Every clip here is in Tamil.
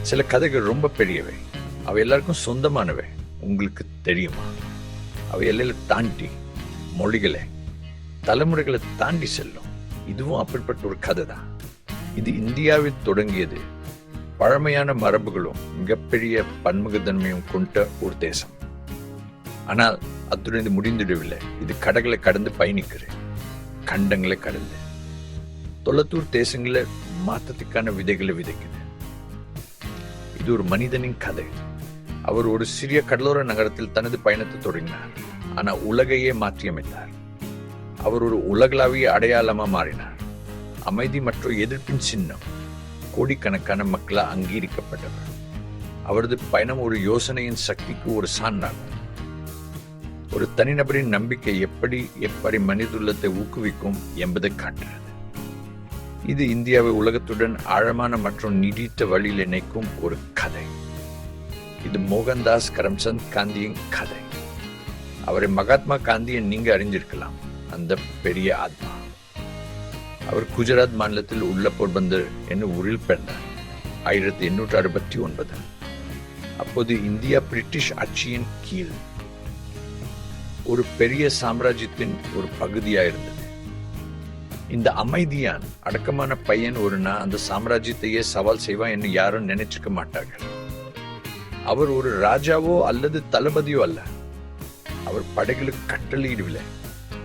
சில கதைகள் ரொம்ப பெரியவை, அவை எல்லாருக்கும் சொந்தமானவை. உங்களுக்கு தெரியுமா? அவை எல்லையில தாண்டி மொழிகளை, தலைமுறைகளை தாண்டி செல்லும். இதுவும் அப்படிப்பட்ட ஒரு கதை தான். இது இந்தியாவில் தொடங்கியது. பழமையான மரபுகளும் மிகப்பெரிய பன்முகத்தன்மையும் கொண்ட ஒரு தேசம். ஆனால் அத்துடன் இது முடிந்துவிடவில்லை. இது கடல்களை கடந்து பயணிக்கிறது, கண்டங்களை கடந்து தொலைத்தூர் தேசங்களை மாற்றத்துக்கான விதைகளை விதைக்குது. இது ஒரு மனிதனின் கதை. அவர் ஒரு சிறிய கடலோர நகரத்தில் தனது பயணத்தை தொடங்கினார், ஆனால் உலகையே மாற்றியமைத்தார். அவர் ஒரு உலகளாவிய அடையாளமா மாறினார். அமைதி மற்றும் எதிர்ப்பின் சின்னம். கோடிக்கணக்கான மக்களால் அங்கீகரிக்கப்பட்டவர். அவரது பயணம் ஒரு யோசனையின் சக்திக்கு ஒரு சான்றாகும். ஒரு தனிநபரின் நம்பிக்கை எப்படி மனிதுள்ளத்தை ஊக்குவிக்கும் என்பதை காட்டுகிறது. இது இந்தியாவை உலகத்துடன் ஆழமான மற்றும் நீடித்த வழியில் இணைக்கும் ஒரு கதை. இது மோகன்தாஸ் கரம்சந்த் காந்தியின் கதை. அவரை மகாத்மா காந்தியை நீங்க அறிந்திருக்கலாம், அந்த பெரிய ஆத்மா. அவர் குஜராத் மாநிலத்தில் உள்ள போர்பந்தர் என்னும் ஊரில் பிறந்தார் 1869. அப்போது இந்தியா பிரிட்டிஷ் ஆட்சியின் கீழ் ஒரு பெரிய சாம்ராஜ்யத்தின் ஒரு பகுதியா இருந்தது. இந்த அமைதியான் அடக்கமான பையன் ஒரு நாள் அந்த சாம்ராஜ்யத்தையே சவால் செய்வான் என்று யாரும் நினைச்சிருக்க மாட்டார்கள். அவர் ஒரு ராஜாவோ அல்லது தளபதியோ அல்ல. அவர் படைகளுக்கு கட்டளையிடவில்லை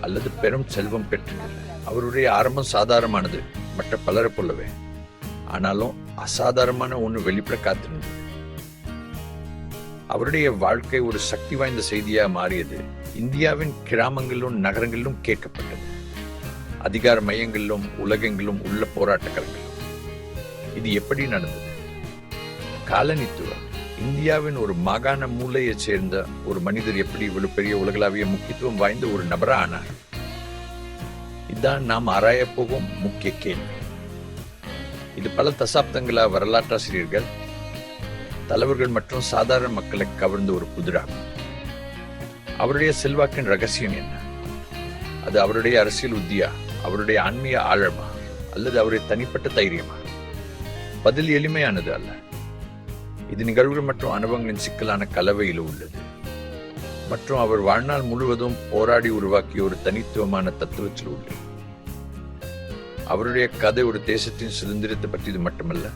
அல்லது பெரும் செல்வம் பெற்றிருக்கவில்லை. அவருடைய ஆரம்பம் சாதாரணமானது, மற்ற பலரை போலவே. ஆனாலும் அசாதாரணமான ஒன்று வெளிப்பட காத்திருந்தது. அவருடைய வாழ்க்கை ஒரு சக்தி வாய்ந்த செய்தியாக மாறியது. இந்தியாவின் கிராமங்களிலும் நகரங்களிலும் கேட்கப்பட்டது. அதிகார மையங்களிலும் உலகெங்கிலும் உள்ள போராட்ட களங்களிலும். இது எப்படி நடந்தது? காலனித்துவம். இந்தியாவின் ஒரு மாகாண மூலையை சேர்ந்த ஒரு மனிதர் எப்படி இவ்வளவு பெரிய உலகளாவிய முக்கியத்துவம் வாய்ந்த ஒரு நபரா ஆனார்? இதுதான் நாம் ஆராய போகும் முக்கிய கேள்வி. இது பல தசாப்தங்களா வரலாற்றாசிரியர்கள், தலைவர்கள் மற்றும் சாதாரண மக்களை கவர்ந்த ஒரு புதிராகும். அவருடைய செல்வாக்கின் ரகசியம் என்ன? அது அவருடைய அரசியல் உத்தியா, அவருடைய ஆன்மீக ஆழமா, அல்லது அவருடைய தனிப்பட்ட தைரியமா? பதில் எளிமையானது அல்ல. இது நிகழ்வுகள் மற்றும் அனுபவங்களின் சிக்கலான கலவையில் உள்ளது. மற்றும் அவர் வாழ்நாள் முழுவதும் போராடி உருவாக்கிய ஒரு தனித்துவமான தத்துவத்தில் உள்ளது. அவருடைய கதை ஒரு தேசத்தின் சுதந்திரத்தை பற்றியது மட்டுமல்ல,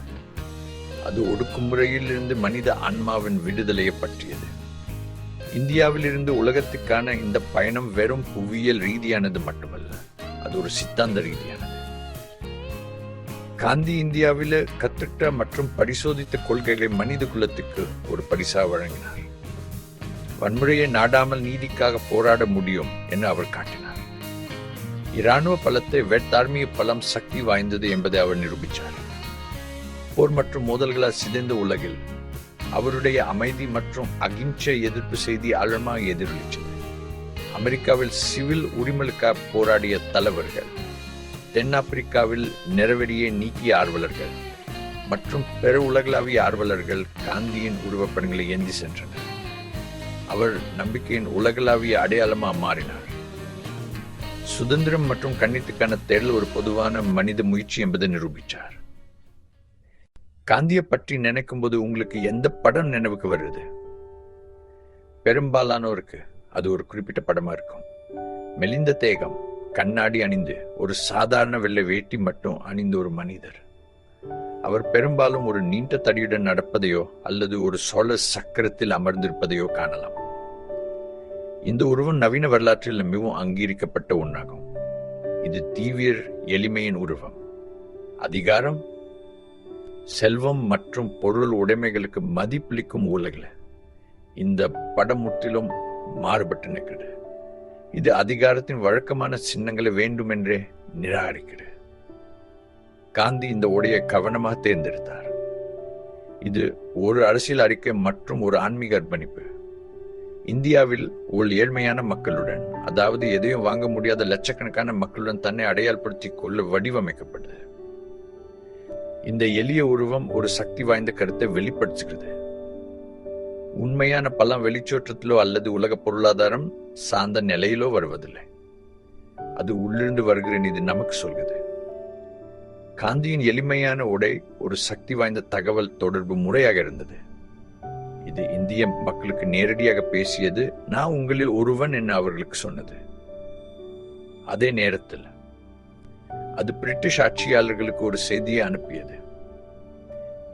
அது ஒடுக்குமுறையில் இருந்து மனித ஆன்மாவின் விடுதலையை பற்றியது. இந்தியாவில் இருந்து உலகத்துக்கான இந்த பயணம் வெறும் புவியியல் ரீதியானது மட்டுமல்ல, அது ஒரு சித்தாந்த ரீதியானது. காந்தி இந்தியாவில் கற்றுட்ட மற்றும் பரிசோதித்த கொள்கைகளை மனித குலத்துக்கு ஒரு பரிசா வழங்கினார். வன்முறையை நாடாமல் நீதிக்காக போராட முடியும் என்று அவர் காட்டினார். இராணுவ பலத்தை தார்மீக பலம் சக்தி வாய்ந்தது என்பதை அவர் நிரூபித்தார். போர் மற்றும் மோதல்களால் சிதைந்த உலகில் அவருடைய அமைதி மற்றும் அகிம்சை எதிர்ப்பு செய்தி ஆழமாக எதிரொலித்தது. அமெரிக்காவில் சிவில் உரிமைகளுக்காக போராடிய தலைவர்கள், தென்னாப்பிரிக்காவில் நிறவெறியை நீக்கிய ஆர்வலர்கள் மற்றும் பிற உலகளாவிய ஆர்வலர்கள் காந்தியின் உருவப்படங்களை ஏந்தி சென்றனர். அவர் நம்பிக்கையின் உலகளாவிய அடையாளமாக மாறினார். சுதந்திரம் மற்றும் கண்ணியத்துக்கான தேடல் ஒரு பொதுவான மனித முயற்சி என்பதை நிரூபித்தார். காந்தியை பற்றி நினைக்கும் போது உங்களுக்கு எந்த படம் நினைவுக்கு வருது? பெரும்பாலானோருக்கு அது ஒரு குறிப்பிட்ட படமா இருக்கும். மெலிந்த தேகம், கண்ணாடி அணிந்து, ஒரு சாதாரண வெள்ளை வேட்டி மட்டும் அணிந்த ஒரு மனிதர். அவர் பெரும்பாலும் ஒரு நீண்ட தடியுடன் நடப்பதையோ அல்லது ஒரு சோழ சக்கரத்தில் அமர்ந்திருப்பதையோ காணலாம். இந்த உருவம் நவீன வரலாற்றில் மிகவும் அங்கீகரிக்கப்பட்ட ஒன்றாகும். இது தீவிர எளிமையின் உருவம். அதிகாரம், செல்வம் மற்றும் பொருள் உடைமைகளுக்கு மதிப்பளிக்கும் உலகில் இந்த படம் முற்றிலும் மாறுபட்டு நிற்கிறது. இது அதிகாரத்தின் வழக்கமான சின்னங்களை வேண்டுமென்றே நிராகரிக்கிறது. காந்தி இந்த உடையை கவனமாக தேர்ந்தெடுத்தார். இது ஒரு அரசியல் அறிக்கை மற்றும் ஒரு ஆன்மீக அர்ப்பணிப்பு. இந்தியாவில் ஒரு ஏழ்மையான மக்களுடன், அதாவது எதையும் வாங்க முடியாத லட்சக்கணக்கான மக்களுடன் தன்னை அடையாளப்படுத்திக் கொள்ள வடிவமைக்கப்பட்டது. இந்த எளிய உருவம் ஒரு சக்தி வாய்ந்த கருத்தை வெளிப்படுத்துகிறது. உண்மையான பலம் வெளிச்சோற்றத்திலோ அல்லது உலக பொருளாதாரம் சார்ந்த நிலையிலோ வருவதில்லை. அது உள்ளிருந்து வருகிறேன் இது நமக்கு சொல்கிறது. காந்தியின் எளிமையான உடை ஒரு சக்தி வாய்ந்த தகவல் தொடர்பு முறையாக இருந்தது. இது இந்திய மக்களுக்கு நேரடியாக பேசியது, நான் உங்களில் ஒருவன் என்று அவர்களுக்கு சொன்னது. அதே நேரத்தில் அது பிரிட்டிஷ் ஆட்சியாளர்களுக்கு ஒரு செய்தியை அனுப்பியது.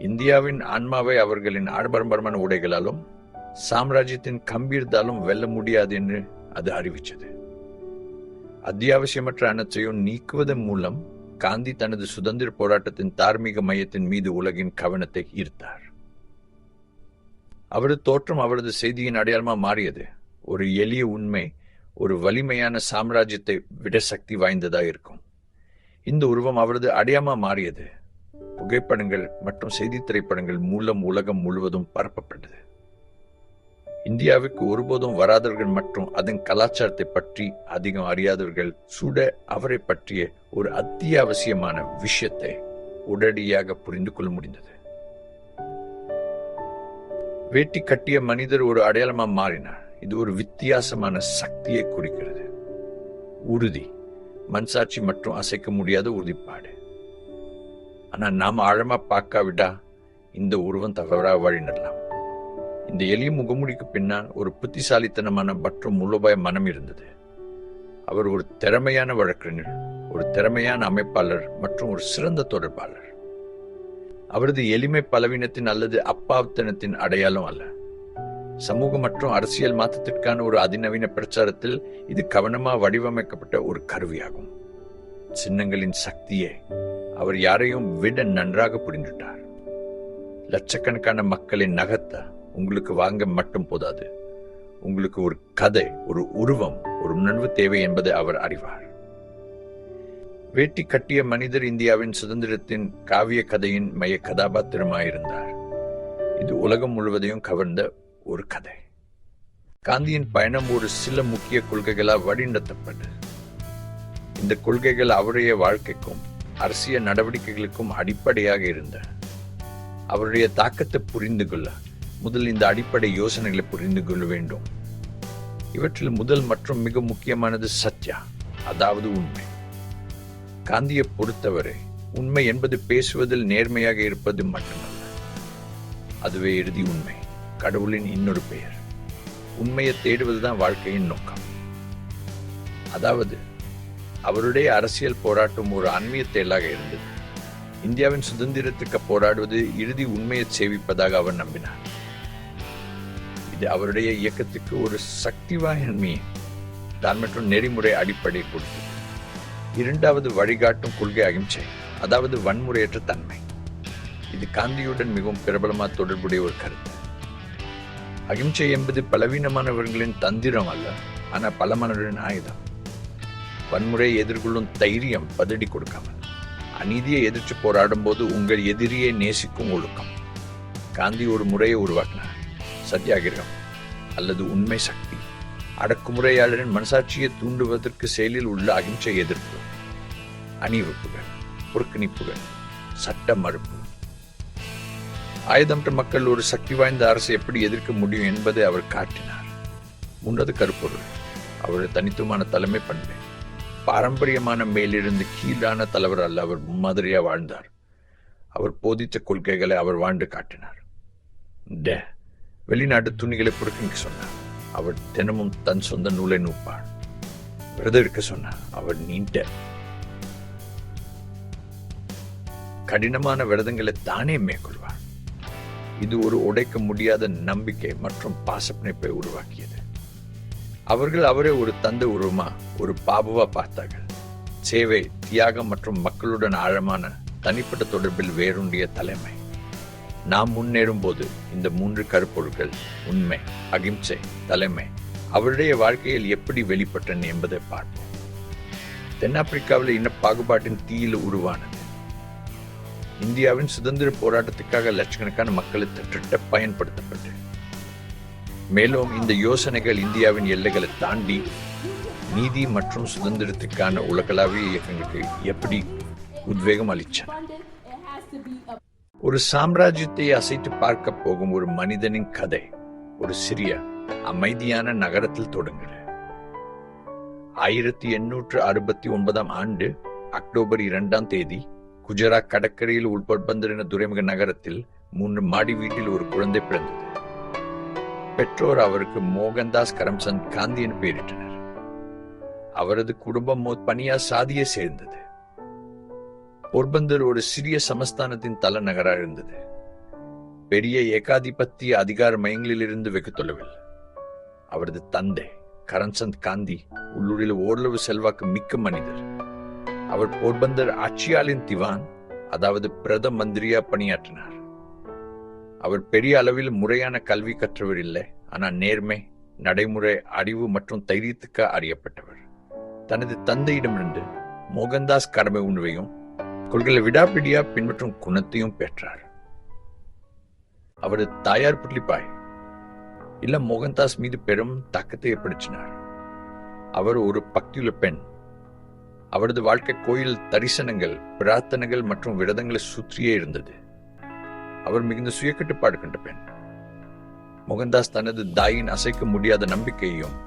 இந்தியாவின் ஆன்மாவை அவர்களின் ஆடம்பரமான உடைகளாலும் சாம்ராஜ்யத்தின் கம்பீரத்தாலும் வெல்ல முடியாது என்று அது அறிவித்தது. அத்தியாவசியமற்ற அனைத்தையும் நீக்குவதன் மூலம் காந்தி தனது சுதந்திர போராட்டத்தின் தார்மீக மையத்தின் மீது உலகின் கவனத்தை ஈர்த்தார். அவரது தோற்றம் அவரது செய்தியின் அடையாளமா மாறியது. ஒரு எளிய உண்மை ஒரு வலிமையான சாம்ராஜ்யத்தை விட சக்தி வாய்ந்ததா இருக்கும். இந்த உருவம் அவரது அடையாளமா மாறியது. புகைப்படங்கள் மற்றும் செய்தி திரைப்படங்கள் மூலம் உலகம் முழுவதும் பரப்பப்பட்டது. இந்தியாவுக்கு ஒருபோதும் வராதவர்கள் மற்றும் அதன் கலாச்சாரத்தை பற்றி அதிகம் அறியாதவர்கள் சூட அவரை பற்றிய ஒரு அத்தியாவசியமான விஷயத்தை உடனடியாக புரிந்து கொள்ள முடிந்தது. வேட்டி கட்டிய மனிதர் ஒரு அடையாளமா மாறினார். இது ஒரு வித்தியாசமான சக்தியை குறிக்கிறது. உறுதி, மனசாட்சி மற்றும் அசைக்க முடியாத உறுதிப்பாடு. ஆனா நாம் ஆழமா பார்க்காவிட்டா இந்த உருவம் தவறாக வழிநடலாம். இந்த எளிய முகமூடிக்கு பின்னால் ஒரு புத்திசாலித்தனமான மற்றும் மூலோபாய மனம் இருந்தது. அவர் ஒரு திறமையான வழக்கறிஞர், ஒரு திறமையான அமைப்பாளர் மற்றும் ஒரு சிறந்த தொடர்பாளர். அவரது எளிமை பலவீனத்தின் அல்லது அப்பாவித்தனத்தின் அடையாளம் அல்ல. சமூக மற்றும் அரசியல் மாற்றத்திற்கான ஒரு அதிநவீன பிரச்சாரத்தில் இது கவனமாக வடிவமைக்கப்பட்ட ஒரு கருவியாகும். சின்னங்களின் சக்தியை அவர் யாரையும் விட நன்றாக புரிந்துட்டார். லட்சக்கணக்கான மக்களை நகர்த்த உங்களுக்கு வாங்க மட்டும் போதாது. உங்களுக்கு ஒரு கதை, ஒரு உருவம், ஒரு உணர்வு தேவை என்பதை அவர் அறிவார். வேட்டி கட்டிய மனிதர் இந்தியாவின் சுதந்திரத்தின் காவிய கதையின் மைய கதாபாத்திரமாயிருந்தார். இது உலகம் முழுவதையும் கவர்ந்த ஒரு கதை. காந்தியின் பயணம் ஒரு சில முக்கிய கொள்கைகளால் வழிநடத்தப்பட்டது. இந்த கொள்கைகள் அவருடைய வாழ்க்கைக்கும் அரசியல் நடவடிக்கைகளுக்கும் அடிப்படையாக இருந்தன. அவருடைய தாக்கத்தை புரிந்து கொள்ள முதல் இந்த அடிப்படை யோசனைகளை புரிந்து கொள்ள வேண்டும். இவற்றில் முதல் மற்றும் மிக முக்கியமானது சத்யா, அதாவது உண்மை. காந்தியை பொறுத்தவரை உண்மை என்பது பேசுவதில் நேர்மையாக இருப்பது மட்டுமல்ல, அதுவே இறுதி உண்மை, கடவுளின் இன்னொரு பெயர். உண்மையை தேடுவதுதான் வாழ்க்கையின் நோக்கம். அதாவது அவருடைய அரசியல் போராட்டம் ஒரு ஆன்மீக செயலாக இருந்தது. இந்தியாவின் சுதந்திரத்துக்கு போராடுவது இறுதி உண்மையை சேவிப்பதாக அவர் நம்பினார். இது அவருடைய இயக்கத்துக்கு ஒரு சக்தி வாய்ந்த தான் மற்றும் நெறிமுறை அடிப்படை கொடுத்தது. இரண்டாவது வழிகாட்டும் கொள்கை அகிம்சை, அதாவது வன்முறையற்ற தன்மை. இது காந்தியுடன் மிகவும் பிரபலமாக தொடர்புடைய ஒரு கருத்து. அகிம்சை என்பது பலவீனமானவர்களின் தந்திரம் அல்ல, ஆனால் பலமானவர்களின் ஆயுதம். வன்முறையை எதிர்கொள்ளும் தைரியம், பதடி கொடுக்காமல். அநீதியை எதிர்த்து போராடும் போது உங்கள் எதிரியை நேசிக்கும் ஒழுக்கம். காந்தி ஒரு முறையை உருவாக்கினார், சத்தியாகிரகம் அல்லது உண்மை சக்தி. அடக்குமுறையாளரின் மனசாட்சியை தூண்டுவதற்கு செயலில் உள்ள அகிம்சை எதிர்ப்பு, அணிவகுப்புகள், புறக்கணிப்புகள், சட்ட மறுப்பு. ஆயுதமற்ற மக்கள் ஒரு சக்தி வாய்ந்த அரசை எப்படி எதிர்க்க முடியும் என்பதை அவர் காட்டினார். முன்னது கருப்பொருள், அவருடைய தனித்துவமான தலைமை பண்பு. பாரம்பரியமான மேலிருந்து கீழான தலைவர் அல்ல, அவர் முன்மாதிரியா வாழ்ந்தார். அவர் போதித்த கொள்கைகளை அவர் வாழ்ந்து காட்டினார். வெளிநாட்டு துணிகளை புறக்கணிக்க சொன்னார், அவர் தினமும் தன் சொந்த நூலை நூப்பார். விரதம் இருக்க சொன்னார், அவர் நீண்ட கடினமான விரதங்களை தானே மேற்கொள்வார். இது ஒரு உடைக்க முடியாத நம்பிக்கை மற்றும் பாசப்பிணைப்பை உருவாக்கியது. அவர்கள் அவரை ஒரு தந்தை உருவமா, ஒரு பாபுவா பார்த்தார்கள். சேவை, தியாகம் மற்றும் மக்களுடன் ஆழமான தனிப்பட்ட தொடர்பில் வேரூன்றிய தலைமை. நாம் முன்னேறும் போது இந்த மூன்று கருப்பொருட்கள், உண்மை, அகிம்சை, தலைமை, அவருடைய வாழ்க்கையில் எப்படி வெளிப்பட்டன என்பதை பார்ப்போம். தென்னாப்பிரிக்காவில் இன பாகுபாட்டின் தீயில் உருவானது. இந்தியாவின் சுதந்திர போராட்டத்துக்காக லட்சக்கணக்கான மக்களை திட்ட பயன்படுத்தப்பட்டு, மேலும் இந்த யோசனைகள் இந்தியாவின் எல்லைகளை தாண்டி நீதி மற்றும் சுதந்திரத்துக்கான உலகளாவிய இயக்கங்களுக்கு எப்படி உத்வேகம் அளிச்சன. ஒரு சாம்ராஜ்யத்தை அசைத்து பார்க்க போகும் ஒரு மனிதனின் கதை ஒரு சிறிய அமைதியான நகரத்தில் தொடங்குது. 1869 அக்டோபர் 2 குஜராத் கடற்கரையில் உள்பொற்பந்தர் என துறைமுக நகரத்தில் 3 மாடி வீட்டில் ஒரு குழந்தை பிறந்தது. பெற்றோர் அவருக்கு மோகன்தாஸ் கரம்சந்த் காந்தி என பெயரிட்டனர். அவரது குடும்பம் பனியா சாதியை சேர்ந்தது. போர்பந்தர் ஒரு சிறிய சமஸ்தானத்தின் தலைநகராக இருந்தது. பெரிய ஏகாதிபத்திய அதிகார மையங்களிலிருந்து வெகு தொலைவில். அவரது தந்தை கரம்சந்த் காந்தி உள்ளூரில் ஓரளவு செல்வாக்கு மிக்க மனிதர். அவர் போர்பந்தர் ஆட்சியாளின் திவான், அதாவது பிரதம மந்திரியா பணியாற்றினார். அவர் பெரிய அளவில் முறையான கல்வி கற்றவர் இல்லை, ஆனால் நேர்மை, நடைமுறை அறிவு மற்றும் தைரியத்துக்கு அறியப்பட்டவர். தனது தந்தையிடமிருந்து மோகன்தாஸ் கடமை உணர்வையும் கொள்கைகளை விடாப்பிடியா பின்பற்றும் குணத்தையும் பெற்றார். அவரது தாயார் புட்லிபாய் இல்லம் மோகன்தாஸ் மீது பெரும் தாக்கத்தை ஏற்படுத்தினார். அவர் ஒரு பக்தியுள்ள பெண். அவரது வாழ்க்கை கோயில் தரிசனங்கள், பிரார்த்தனைகள் மற்றும் விரதங்களை சுற்றியே இருந்தது. அவர் மிகுந்த சுயக்கட்டுப்பாடு கொண்ட பெண். மோகன்தாஸ் தனது தாயின் அசைக்க முடியாத நம்பிக்கையையும்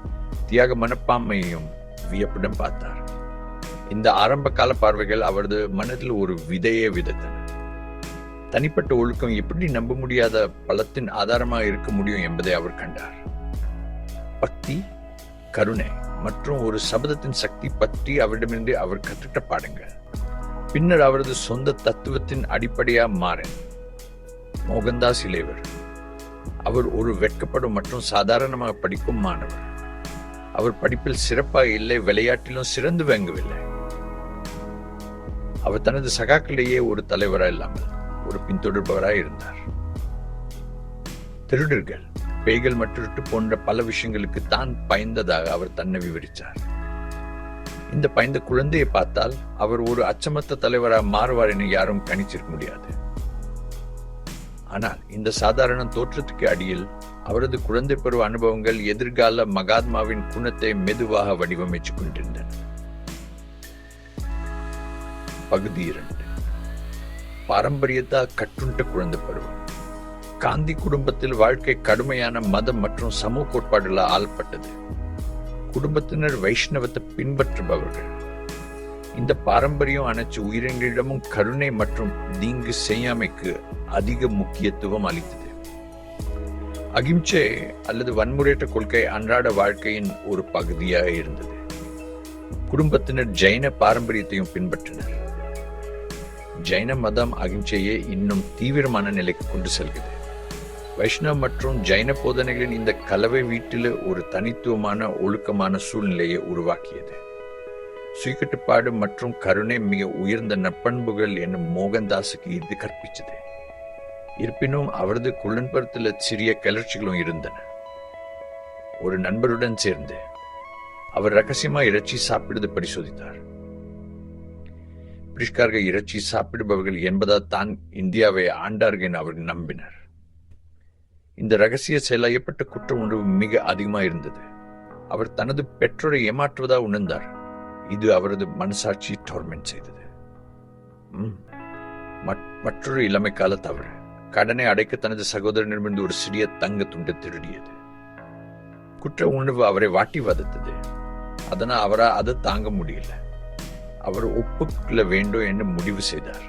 தியாக மனப்பான்மையையும் வியப்புடன் பார்த்தார். இந்த ஆரம்ப கால பார்வைகள் அவரது மனதில் ஒரு விதையை விதைத்தன. தனிப்பட்ட ஒழுக்கம் எப்படி நம்ப முடியாத பலத்தின் ஆதாரமாக இருக்க முடியும் என்பதை அவர் கண்டார். பக்தி, கருணை மற்றும் ஒரு சபதத்தின் சக்தி பற்றி அவரிடமிருந்து அவர் கற்றுட்ட பாடங்கள் பின்னர் அவரது சொந்த தத்துவத்தின் அடிப்படையா மாறின. மோகன்தாஸ் இளையவர். அவர் ஒரு வெட்கப்படும் மற்றும் சாதாரணமாக படிக்கும் மாணவர். அவர் படிப்பில் சிறப்பாக இல்லை, விளையாட்டிலும் சிறந்து விளங்கவில்லை. அவர் தனது சகாக்களிலேயே ஒரு தலைவராக இல்லாமல் ஒரு பின்தொடர்பவராக இருந்தார். திருடர்கள், பேய்கள் மற்றும் போன்ற பல விஷயங்களுக்கு தான் பயந்ததாக அவர் தன்னை விவரித்தார். இந்த பயந்த குழந்தையை பார்த்தால் அவர் ஒரு அச்சமற்ற தலைவராக மாறுவார் என யாரும் கணிச்சிருக்க முடியாது. ஆனால் இந்த சாதாரண தோற்றத்துக்கு அடியில் அவரது குழந்தை பருவ அனுபவங்கள் எதிர்கால மகாத்மாவின் குணத்தை மெதுவாக வடிவமைத்துக் கொண்டிருந்தன. பகுதி 2. பாரம்பரியத்தா கட்டுண்ட குழந்தை பருவம். காந்தி குடும்பத்தில் வாழ்க்கை கடுமையான மதம் மற்றும் சமூக கோட்பாடுகளால் ஆளப்பட்டது. குடும்பத்தினர் வைஷ்ணவத்தை பின்பற்றுபவர்கள். இந்த பாரம்பரியம் அனைத்து உயிரினங்களிடமும் கருணை மற்றும் தீங்கு செய்யாமைக்கு அதிக முக்கியத்துவம் அளித்தது. அகிம்சை அல்லது வன்முறையற்ற கொள்கை அன்றாட வாழ்க்கையின் ஒரு பகுதியாக இருந்தது. குடும்பத்தினர் ஜைன பாரம்பரியத்தையும் பின்பற்றினர். ஜைன மதம் அகிம்சையை இன்னும் தீவிரமான நிலைக்கு கொண்டு செல்கிறது. வைஷ்ணவ மற்றும் ஜைன போதனைகளின் இந்த கலவை வீட்டில் ஒரு தனித்துவமான ஒழுக்கமான சூழ்நிலையை உருவாக்கியது. சுயக்கட்டுப்பாடு மற்றும் கருணை மிக உயர்ந்த நற்பண்புகள் என்னும் மோகன்தாஸுக்கு இது கற்பித்தது. இருப்பினும் அவரது குள்ளன்புறத்தில் சிறிய கிளர்ச்சிகளும் இருந்தன. ஒரு நண்பருடன் சேர்ந்து அவர் ரகசியமா இறைச்சி சாப்பிடுவது பரிசோதித்தார். பிரிட்டிஷ்காரர்கள் இறைச்சி சாப்பிடுபவர்கள் என்பதால் தான் இந்தியாவை ஆண்டார்கள் என அவர்கள் நம்பினர். இந்த ரகசிய செயலாயப்பட்ட குற்ற உணர்வு மிக அதிகமாக இருந்தது. அவர் தனது பெற்றோரை ஏமாற்றுவதாக உணர்ந்தார். இது அவரது மனசாட்சி டோர்மெண்ட் செய்தது. மற்றொரு இளமை கால தவறு. கடனை அடைக்க தனது சகோதரனிடமிருந்து ஒரு சிறிய தங்க துண்டை திருடியது. குற்ற உணர்வு அவரை வாட்டி வதத்தது. அதனால் அவரால் அதை தாங்க முடியல. அவர் ஒப்புக்கொள்ள வேண்டும் என்று முடிவு செய்தார்.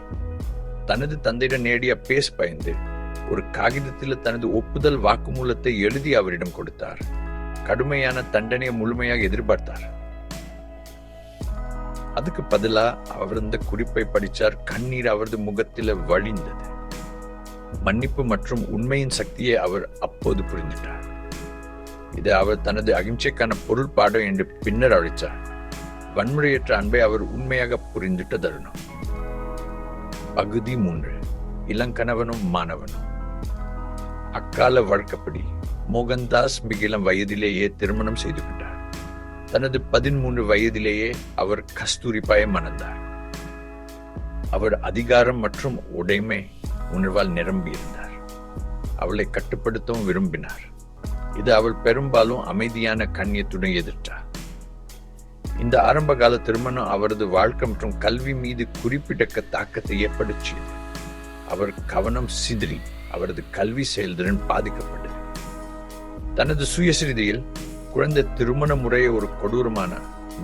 தனது தந்தையிடம் நேடிய பேச பயந்து ஒரு காகிதத்தில் தனது ஒப்புதல் வாக்குமூலத்தை எழுதி அவரிடம் கொடுத்தார். கடுமையான தண்டனையை முழுமையாக எதிர்பார்த்தார். அதுக்கு பதிலா அவர் இந்த குறிப்பை படித்தார். கண்ணீர் அவரது முகத்தில் வழிந்தது. மன்னிப்பு மற்றும் உண்மையின் சக்தியை அவர் அப்போது புரிந்துட்டார். இது அவர் தனது அகிம்சைக்கான பொருள் பாடம் என்று பின்னர் அழைத்தார். வன்முறையற்ற அன்பை அவர் உண்மையாக புரிந்துட்ட தருணம். பகுதி 3. இளங்கணவனும் மாணவனும். அக்கால வழக்கப்படி மோகன்தாஸ் மிக இளம் வயதிலேயே திருமணம் செய்து கொண்டார். தனது 13 வயதிலேயே அவர் கஸ்தூரிபாயை மணந்தார். அவர் அதிகாரம் மற்றும் உடைமை உணர்வால் நிரம்பியிருந்தார். அவளை கட்டுப்படுத்தவும் விரும்பினார். இது அவள் பெரும்பாலும் அமைதியான கண்ணியத்துடன் எதிர்த்தார். இந்த ஆரம்ப கால திருமணம் அவரது வாழ்க்கை மற்றும் கல்வி மீது குறிப்பிடக்க தாக்கத்தை ஏற்படுத்தியது. அவர் கவனம் சிதறி அவரது கல்வி செயல்திறன் பாதிக்கப்பட்டது. தனது சுயசரிதையில் குழந்தை திருமண முறையை ஒரு கொடூரமான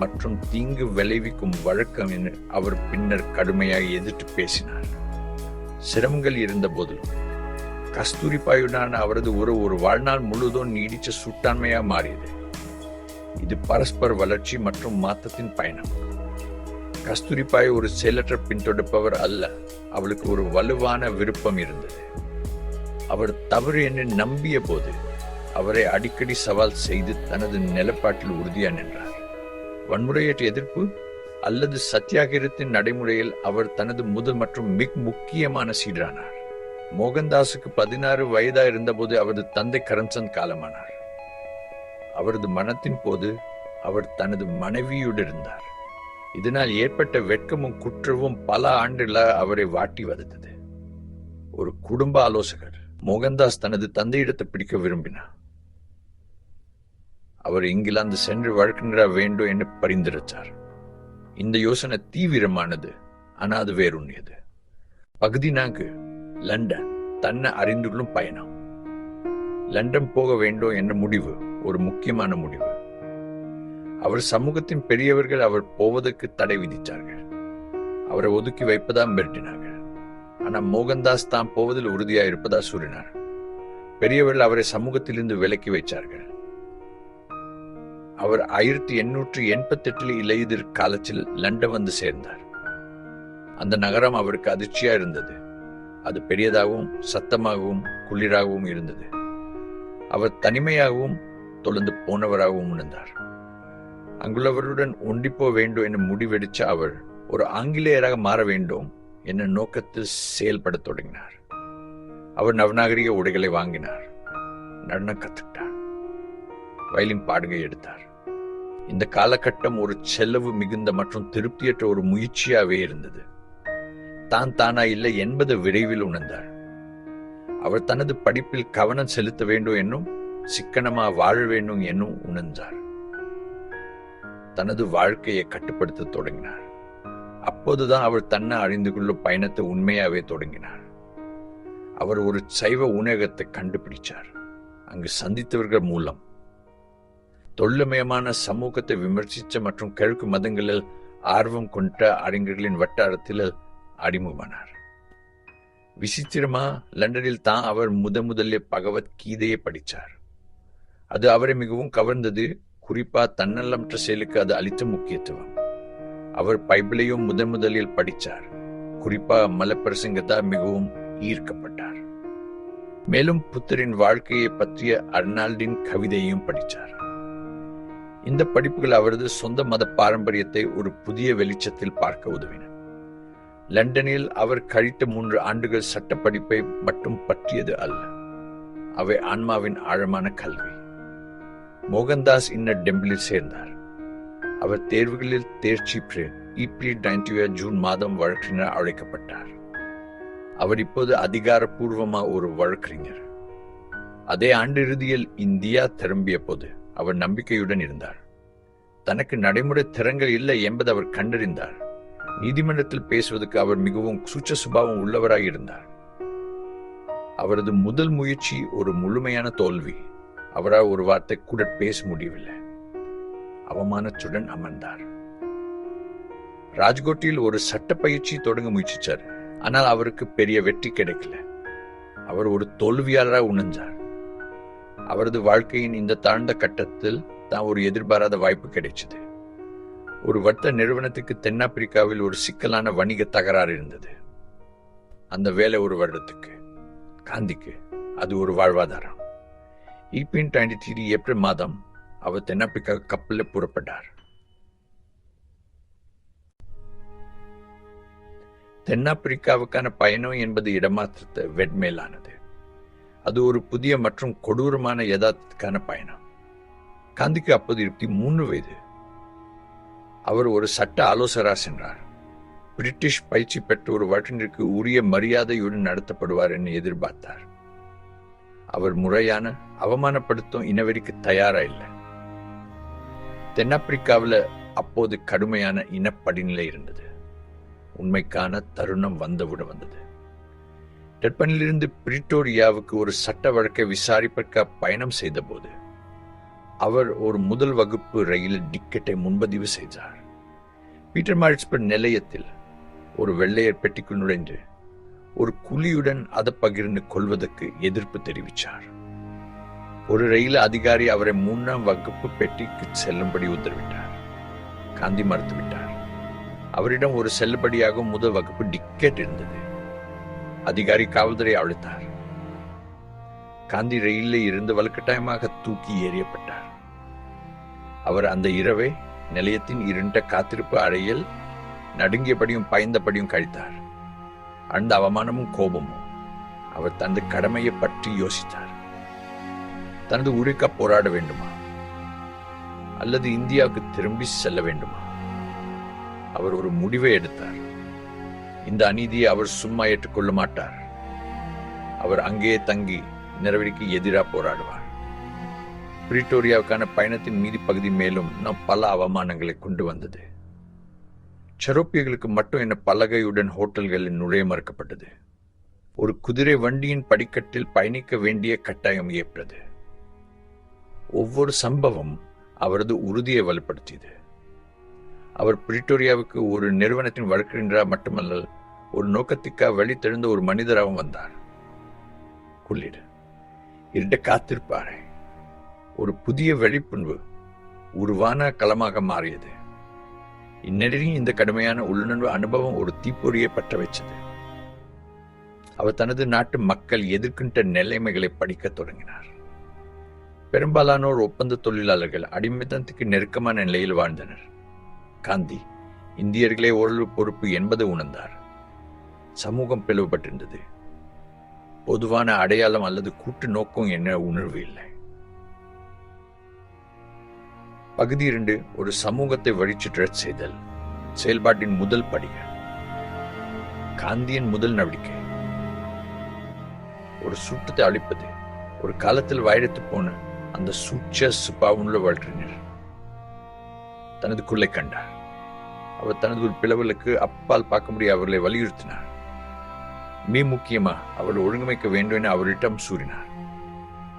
மற்றும் தீங்கு விளைவிக்கும் வழக்கம் என அவர் பின்னர் கடுமையாக எதிர்த்து பேசினார். சிரமங்கள் இருந்த போதிலும் கஸ்தூரிபாயுடான அவரது உறவு ஒரு வாழ்நாள் முழுவதும் நீடிச்ச சுட்டாண்மையாக மாறியது. இது பரஸ்பர வளர்ச்சி மற்றும் மாற்றத்தின் பயணம். கஸ்தூரிபாய் ஒரு செயலற்ற பின்தொடர்ப்பவர் அல்ல, அவளுக்கு ஒரு வலுவான விருப்பம் இருந்தது. அவர் தவறு என்று நம்பிய போது அவரை அடிக்கடி சவால் செய்து தனது நிலப்பாட்டில் உறுதியாக நின்றார். வன்முறையற்ற எதிர்ப்பு அல்லது சத்தியாகிரகத்தின் நடைமுறையில் அவர் தனது முதல் மற்றும் மிக முக்கியமான சீடரானார். மோகன்தாஸுக்கு 16 வயதா இருந்தபோது அவரது தந்தை கரம்சந்த் காலமானார். அவரது மரணத்தின் போது அவர் தனது மனைவியோடு இருந்தார். இதனால் ஏற்பட்ட வெட்கமும் குற்றமும் பல ஆண்டுகளாக அவரை வாட்டி வதைத்தது. ஒரு குடும்ப ஆலோசகர் மோகன்தாஸ் தனது தந்தையிடத்தை பிடிக்க விரும்பினார். அவர் இங்கிலாந்து சென்று வழக்கறிஞராக வேண்டும் என்று பரிந்துரைத்தார். இந்த யோசனை தீவிரமானது, ஆனால் அது வேறுண்ணியது. பகுதி 4 லண்டன் தன்னை அறிந்து கொள்ளும் பயணம். லண்டன் போக வேண்டும் என்ற முடிவு ஒரு முக்கியமான முடிவு. அவர் சமூகத்தின் பெரியவர்கள் அவர் போவதற்கு தடை விதித்தார்கள். அவரை ஒதுக்கி வைப்பதா மிரட்டினார்கள். ஆனால் மோகன்தாஸ் தான் போவதில் உறுதியாக இருப்பதா கூறினார். பெரியவர்கள் அவரை சமூகத்திலிருந்து விலக்கி வைத்தார்கள். அவர் 1888 இலையுதிர் காலத்தில் லண்டன் வந்து சேர்ந்தார். அந்த நகரம் அவருக்கு அதிர்ச்சியா இருந்தது. அது பெரியதாகவும் சத்தமாகவும் குளிராகவும் இருந்தது. அவர் தனிமையாகவும் தொலைந்து போனவராகவும் உணர்ந்தார். அங்குள்ளவருடன் ஒண்டிப்போ வேண்டும் என முடிவெடுத்த அவர் ஒரு ஆங்கிலேயராக மாற வேண்டும் என்ற நோக்கத்தில் செயல்பட தொடங்கினார். அவர் நவநாகரிக உடைகளை வாங்கினார், நடனம் கத்துக்கிட்டார், வயலின் பாடுகை எடுத்தார். இந்த காலகட்டம் ஒரு செலவு மிகுந்த மற்றும் திருப்தியற்ற ஒரு முயற்சியாகவே இருந்தது. தான் தானா இல்லை என்பது விரைவில் உணர்ந்தார். அவர் தனது படிப்பில் கவனம் செலுத்த வேண்டும் என்னும் சிக்கனமா வாழ வேண்டும் என்னும் உணர்ந்தார். தனது வாழ்க்கையை கட்டுப்படுத்த தொடங்கினார். அப்போதுதான் அவர் தன்னை அறிந்து கொள்ளும் பயணத்தை உண்மையாவே தொடங்கினார். அவர் ஒரு சைவ உணவகத்தை கண்டுபிடிச்சார். அங்கு சந்தித்தவர்கள் மூலம் தொழிலமயமான சமூகத்தை விமர்சித்த மற்றும் கிழக்கு மதங்களில் ஆர்வம் கொண்ட அறிஞர்களின் வட்டாரத்தில் அறிமுகமானார். விசித்திரமா லண்டனில் தான் அவர் முதலில் பகவத்கீதையை படித்தார். அது அவரை மிகவும் கவர்ந்தது. குறிப்பா தன்னலமற்ற செயலுக்கு அது அளித்த முக்கியத்துவம். அவர் பைபிளையும் முதலில் படித்தார். குறிப்பா மலப்பிரசங்கத்தா மிகவும் ஈர்க்கப்பட்டார். மேலும் புத்தரின் வாழ்க்கையை பற்றிய அர்னால்டின் கவிதையையும் படித்தார். இந்த படிப்புகள் அவரது சொந்த மத பாரம்பரியத்தை ஒரு புதிய வெளிச்சத்தில் பார்க்க உதவின. லண்டனில் அவர் கழித்த 3 ஆண்டுகள் சட்ட படிப்பை மட்டும் பற்றியது அல்ல, அவை ஆன்மாவின் ஆழமான கல்வி. மோகன்தாஸ் இன்னர் டெம்பிளில் சேர்ந்தார். அவர் தேர்வுகளில் தேர்ச்சி பெற்று ஜூன் மாதம் வழக்கறிஞர் அழைக்கப்பட்டார். அவர் இப்போது அதிகாரப்பூர்வமாக ஒரு வழக்கறிஞர். அதே ஆண்டு இறுதியில் இந்தியா திரும்பிய போது அவர் நம்பிக்கையுடன் இருந்தார். தனக்கு நடைமுறை திறங்கள் இல்லை என்பதை அவர் கண்டறிந்தார். நீதிமன்றத்தில் பேசுவதற்கு அவர் மிகவும் சூச்ச சுபாவம் உள்ளவராக இருந்தார். அவரது முதல் முயற்சி ஒரு முழுமையான தோல்வி. அவரால் ஒரு வார்த்தை கூட பேச முடியவில்லை. அவமானத்துடன் அமர்ந்தார். ராஜ்கோட்டில் ஒரு சட்ட பயிற்சி தொடங்க முயற்சிச்சார். ஆனால் அவருக்கு பெரிய வெற்றி கிடைக்கல. அவர் ஒரு தோல்வியாளராக உணர்ந்தார். அவரது வாழ்க்கையின் இந்த தாழ்ந்த கட்டத்தில் தான் ஒரு எதிர்பாராத வாய்ப்பு கிடைச்சது. ஒரு வர்த்தக நிறுவனத்துக்கு தென்னாப்பிரிக்காவில் ஒரு சிக்கலான வணிக தகராறு இருந்தது. அந்த வேலை ஒரு வருடத்துக்கு. காந்திக்கு அது ஒரு வாழ்வாதாரம். 1893 ஏப்ரல் மாதம் அவர் தென்னாப்பிரிக்கா கப்பலில் புறப்பட்டார். தென்னாப்பிரிக்காவுக்கான பயணம் என்பது இடமாற்றத்தை வெட்மேலானது. அது ஒரு புதிய மற்றும் கொடூரமான யதார்த்தத்துக்கான பயணம். காந்திக்கு அப்போது 23 வயது. அவர் ஒரு சட்ட ஆலோசகராக சென்றார். பிரிட்டிஷ் பயிற்சி பெற்ற ஒரு வழக்கறிஞருக்கு உரிய மரியாதையுடன் நடத்தப்படுவார் என்று எதிர்பார்த்தார். அவர் முறையான அவமானப்படுத்தும் இனவெறிக்கு தயாரா இல்லை. தென்னாப்பிரிக்காவில் அப்போது கடுமையான இனப்படிநிலை இருந்தது. உண்மைக்கான தருணம் வந்தது. டெர்பனிலிருந்து பிரிட்டோரியாவுக்கு ஒரு சட்ட வழக்கை விசாரிப்பதற்காக பயணம் செய்த போது அவர் ஒரு முதல் வகுப்பு ரயில் டிக்கெட்டை முன்பதிவு செய்தார். பீட்டர்மாரிட்ஸ்பர்க் நிலையத்தில் ஒரு வெள்ளையர் பெட்டிக்குள் நுழைந்து ஒரு குழியுடன் அதை பகிர்ந்து கொள்வதற்கு எதிர்ப்பு தெரிவித்தார். ஒரு ரயில் அதிகாரி அவரை 3ஆம் வகுப்பு பெட்டிக்கு செல்லும்படி உத்தரவிட்டார். காந்தி மறுத்துவிட்டார். அவரிடம் ஒரு செல்லுபடியாக முதல் வகுப்பு டிக்கெட் இருந்தது. அதிகாரி காவல்துறை அழைத்தார். காந்தி ரயிலில் இருந்து வலுக்கட்டாயமாக தூக்கி எறியப்பட்டார். அவர் அந்த இரவை நிலையத்தின் இருண்ட காத்திருப்பு அறையில் நடுங்கியபடியும் பயந்தபடியும் கழித்தார். அந்த அவமானமும் கோபமும். அவர் தனது கடமையை பற்றி யோசித்தார். தனது உரிக்க போராட வேண்டுமா அல்லது இந்தியாவுக்கு திரும்பி செல்ல வேண்டுமா? அவர் ஒரு முடிவை எடுத்தார். இந்த அநீதியை அவர் சும்மா ஏற்றுக்கொள்ள மாட்டார். அவர் அங்கே தங்கி நிறவெறிக்கு எதிராக போராடுவார். பிரிட்டோரியாவுக்கான பயணத்தின் மீதி பகுதி மேலும் நாம் பல அவமானங்களை கொண்டு வந்தது. சரோப்பியர்களுக்கு மட்டும் என்ன பலகையுடன் ஹோட்டல்களில் நுழைய மறுக்கப்பட்டது. ஒரு குதிரை வண்டியின் படிக்கட்டில் பயணிக்க வேண்டிய கட்டாயம் ஏற்பட்டது. ஒவ்வொரு சம்பவம் அவரது உறுதியை வலுப்படுத்தியது. அவர் பிரிட்டோரியாவுக்கு ஒரு நிறுவனத்தின் வழக்கறிஞராக மட்டுமல்ல, ஒரு நோக்கத்துக்காக வெளித்தெழுந்த ஒரு மனிதராகவும் வந்தார். குளிர், இருண்ட காத்திருப்பாரு, ஒரு புதிய வெளிப்புணர்வு உருவான களமாக மாறியது. இந்நெறியும் இந்த கடுமையான உள்ளுணர்வு அனுபவம் ஒரு தீப்பொறியை பற்ற வைச்சது. அவர் தனது நாட்டு மக்கள் எதிர்க்கின்ற நிலைமைகளை படிக்க தொடங்கினார். பெரும்பாலானோர் ஒப்பந்த தொழிலாளர்கள் அடிமைத்தனத்துக்கு நெருக்கமான நிலையில் வாழ்ந்தனர். காந்தி இந்தியர்களே ஓரளவு பொறுப்பு என்பதை உணர்ந்தார். சமூகம் பிளவுபட்டிருந்தது. பொதுவான அடையாளம் அல்லது கூட்டு நோக்கம் என்ற உணர்வு இல்லை. பகுதி 2, ஒரு சமூகத்தை வழிச்சுற்றச் செய்தல். செயல்பாட்டின் முதல் படிகள். காந்தியின் முதல் நடவடிக்கை ஒரு சூட்டத்தை அளிப்பது. ஒரு காலத்தில் வயலத்து போன அந்த சூட்ச சுபாவுள்ள வழக்கறிஞர் தனது குள்ளை கண்டார். அவர் தனது ஒரு பிளவுகளுக்கு அப்பால் பார்க்க முடிய அவர்களை வலியுறுத்தினார். மிக முக்கியமா அவர் ஒழுங்கமைக்க வேண்டும் என அவரிடம் கூறினார்.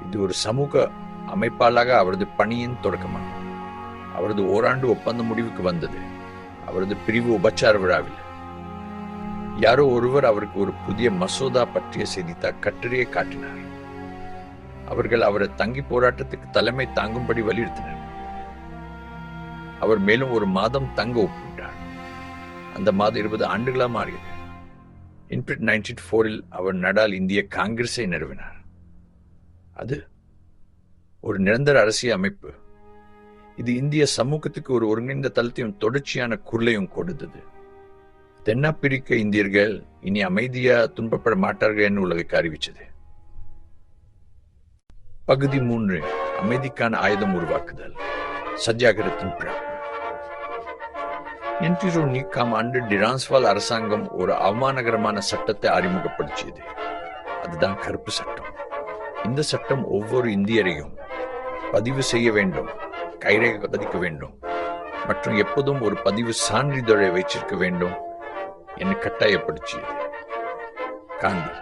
இது ஒரு சமூக அமைப்பாளாக அவரது பணியின் தொடக்கமாகும். அவரது ஓராண்டு ஒப்பந்த முடிவுக்கு வந்தது. அவரது பிரிவு உபச்சார விழாவில் யாரோ ஒருவர் அவருக்கு ஒரு புதிய மசோதா பற்றிய செய்தித்தாள் கட்டுரையை காட்டினார். அவர்கள் அவரை தங்கி போராட்டத்துக்கு தலைமை தாங்கும்படி வலியுறுத்தினர். அவர் மேலும் ஒரு மாதம் தங்க ஒப்புவிட்டார். அந்த மாதம் 20 ஆண்டுகளாக மாறியது. இன் 1904 அவர் நடால் இந்திய காங்கிரஸை நிறுவினார். அது ஒரு நிரந்தர அரசியல் அமைப்பு. இது இந்திய சமூகத்துக்கு ஒரு ஒருங்கிணைந்த தளத்தையும் தொடர்ச்சியான குரலையும் கொடுத்தது. தென்னாப்பிரிக்க இந்தியர்கள் இனி அமைதியா துன்பப்பட மாட்டார்கள் என்று உலகுக்கு அறிவிச்சது. பகுதி 3, அமைதிக்கான ஆயுதம் உருவாக்குதல். சத்தியாகிரகத்தின் பிறப்பு. என்டிரோ நீக்காம் ஆண்டு டிரான்ஸ்வால் அரசாங்கம் ஒரு அவமானகரமான சட்டத்தை அறிமுகப்படுத்தியது. அதுதான் கருப்பு சட்டம். இந்த சட்டம் ஒவ்வொரு இந்தியரையும் பதிவு செய்ய வேண்டும், கைரேகை பதிக்க வேண்டும் மற்றும் எப்போதும் ஒரு பதிவு சான்றிதழை வைச்சிருக்க வேண்டும் என்று கட்டாயப்படுத்தியது. காந்தி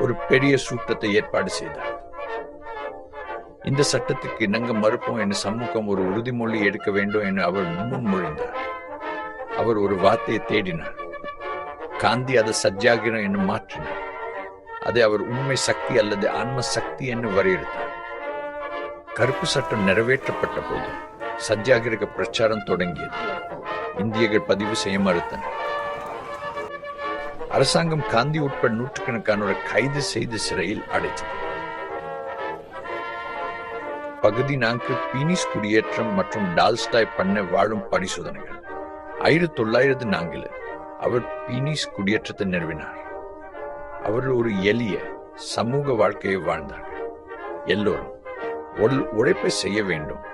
ஒரு பெரிய சூட்டத்தை ஏற்பாடு செய்தார். இந்த சட்டத்துக்கு இணங்க மறுப்போம் என சமூகம் ஒரு உறுதிமொழி எடுக்க வேண்டும் என அவர் முன்மொழிந்தார். அவர் ஒரு வார்த்தையை தேடினார். காந்தி அதை சத்தியாகிரம் என்று மாற்றினார். அதை அவர் உண்மை சக்தி அல்லது ஆன்ம சக்தி என்று வரையறுத்தார். கருப்பு சட்டம் நிறைவேற்றப்பட்ட போது சத்தியாகிரக பிரச்சாரம் தொடங்கியது. இந்தியர்கள் பதிவு செய்ய மறுத்தனர். அரசாங்கம் காந்தி உட்பட நூற்றுக்கணக்கானோரை கைது செய்து சிறையில் அடைத்தது. பகுதி 4, பீனிஸ் குடியேற்றம் மற்றும் டால்ஸ்டாய் பண்ண வாழும் பரிசோதனைகள். 1904 அவர் பீனிஸ் குடியேற்றத்தை நிறுவினார். அவர்கள் ஒரு எளிய சமூக வாழ்க்கையை வாழ்ந்தார்கள். எல்லோரும் உழைப்பை செய்ய வேண்டும்.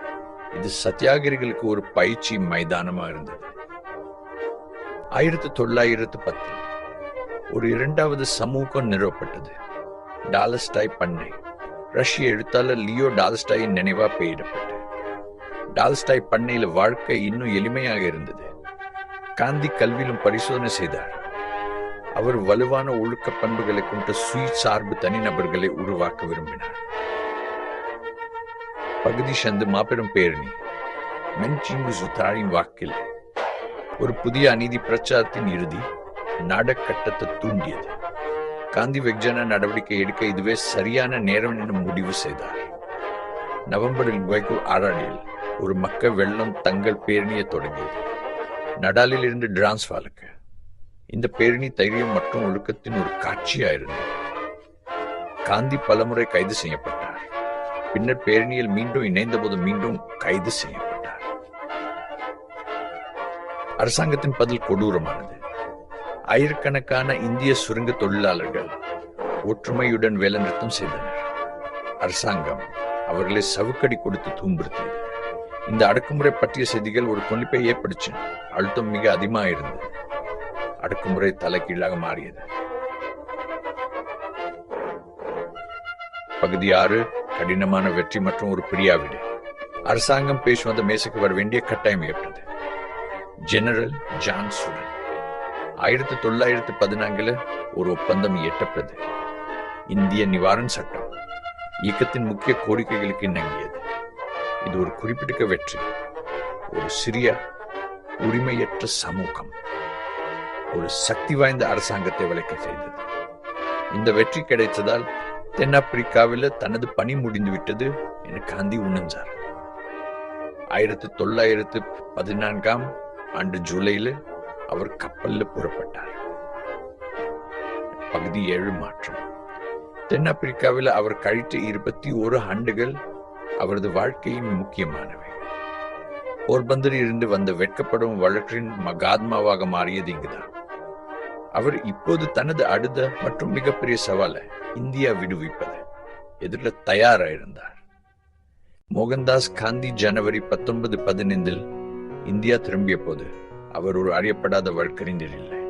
இது சத்தியாகிரிகளுக்கு ஒரு பயிற்சி மைதானமாக இருந்தது. 1910 ஒரு 2வது சமூகம் நிறுவப்பட்டது. டால்ஸ்டாய் பண்ணை. ரஷ்ய எழுத்தாளர் லியோ டால்ஸ்டாயின் நினைவா பெயரிடப்பட்டு. டால்ஸ்டாய் பண்ணையில் வாழ்க்கை இன்னும் எளிமையாக இருந்தது. காந்தி கல்வியிலும் பரிசோதனை செய்தார். அவர் வலுவான ஒழுக்க பண்புகளை கொண்ட சுய சார்பு தனிநபர்களை உருவாக்க விரும்பினார். பகுதி சந்து மாபெரும் பேரணி மென்சிங்கு சுத்தாரின் வாக்கில் ஒரு புதிய அநீதி பிரச்சாரத்தின் இறுதி நாடகட்டத்தை தூண்டியது. காந்தி வெகுஜன நடவடிக்கை எடுக்க இதுவே சரியான நேரம் என்று முடிவு செய்தார். நவம்பரில் வைகோ ஆராடியில் ஒரு மக்கள் வெள்ளம் தங்கள் பேரணியை தொடங்கியது. நடாலில் இருந்து டிரான்ஸ்வாலுக்கு. இந்த பேரணி தைரியம் மற்றும் ஒழுக்கத்தின் ஒரு காட்சியாயிருந்தது. காந்தி பலமுறை கைது செய்யப்பட்டார். பின்னர் பேரணியில் மீண்டும் இணைந்தபோது மீண்டும் கைது செய்யப்பட்டார். அரசாங்கத்தின் பதில் கொடூரமானது. ஆயிரக்கணக்கான இந்திய சுரங்க தொழிலாளர்கள் ஒற்றுமையுடன் வேலைநிறுத்தம் செய்தனர். அரசாங்கம் அவர்களை சவுக்கடி கொடுத்து துன்புறுத்தியது. இந்த அடக்குமுறை பற்றிய செய்திகள் ஒரு கொன்னிப்பை ஏற்படுச்சு. அழுத்தம் மிக அதிகமாக இருந்தது. அடக்குமுறை தலைகீழாக மாறியது. பகுதி 6 கடினமான வெற்றி மற்றும் ஒரு பிரியாவிடு. அரசாங்கம் பேசுவந்த மேசைக்கு வர வேண்டிய கட்டாயம் ஏற்பட்டது. ஜெனரல் ஜான்சுடன் 1914 ஒரு ஒப்பந்தம் இயற்றப்பட்டது. இந்திய நிவாரண சட்டம் இயக்கத்தின் முக்கிய கோரிக்கைகளுக்கு இணங்கியது. இது ஒரு குறிப்பிட்ட வெற்றி. ஒரு சிறிய உரிமையற்ற சமூகம் ஒரு சக்தி வாய்ந்த அரசாங்கத்தை வளைக்க செய்தது. இந்த வெற்றி கிடைத்ததால் தென்னாப்பிரிக்காவில் தனது பணி முடிந்துவிட்டது என காந்தி உணர்ந்தார். 1914 ஜூலையில் அவர் கப்பலில் புறப்பட்டார். பகுதி 7 மாற்றம். தென்னாப்பிரிக்காவில் அவர் கழித்த 21 ஆண்டுகள் அவரது வாழ்க்கையின் முக்கியமானவை. போர்பந்தரில் இருந்து வந்த வெட்கப்படும் வழக்கின் மகாத்மாவாக மாறியது இங்குதான். அவர் இப்போது தனது அடுத்த மற்றும் மிகப்பெரிய சவாலை இந்தியா விடுவிப்பது எதிர தயாராயிருந்தார். மோகன்தாஸ் காந்தி ஜனவரி 1915 இந்தியா திரும்பிய போது அவர் ஒரு அறியப்படாத வழக்கறிஞர் இல்லை.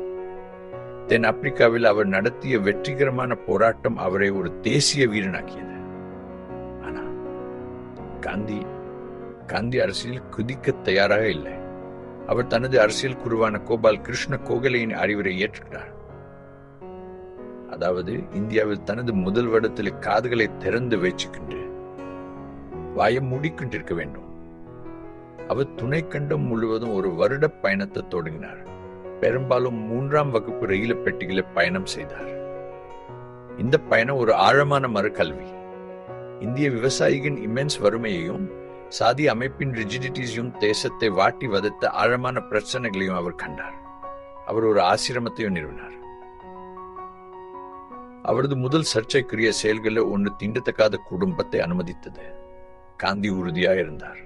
தென் ஆப்பிரிக்காவில் அவர் நடத்திய வெற்றிகரமான போராட்டம் அவரை ஒரு தேசிய வீரனாக்கியது. ஆனால் காந்தி அரசியல் குதிக்க தயாராக இல்லை. அவர் தனது அரசியல் குருவான கோபால் கிருஷ்ண கோகலையின் அறிவுரை ஏற்றுக்கிறார். அதாவது இந்தியாவில் தனது முதல் வருடத்தில் காதுகளை திறந்து வச்சுக்கின்று வாயை மூடிக்கொண்டிருக்க வேண்டும். அவர் துணை கண்டம் முழுவதும் ஒரு வருட பயணத்தை தொடங்கினார். பெரும்பாலும் 3ஆம் வகுப்பு ரயில பெட்டிகளை பயணம் செய்தார். இந்த பயணம் ஒரு ஆழமான மறுகல்வி. இந்திய விவசாயிகளின் இமென்ஸ் வறுமையையும் சாதி அமைப்பின் ரிஜிடிட்டிஸையும் தேசத்தை வாட்டி வதைத்த ஆழமான பிரச்சனைகளையும் அவர் கண்டார். அவர் ஒரு ஆசிரமத்தையும் நிறுவினார். அவரது முதல் சர்ச்சைக்குரிய செயல்களில் ஒன்று தீண்டத்தக்காத குடும்பத்தை அனுமதித்தது. காந்தி உறுதியாக இருந்தார்.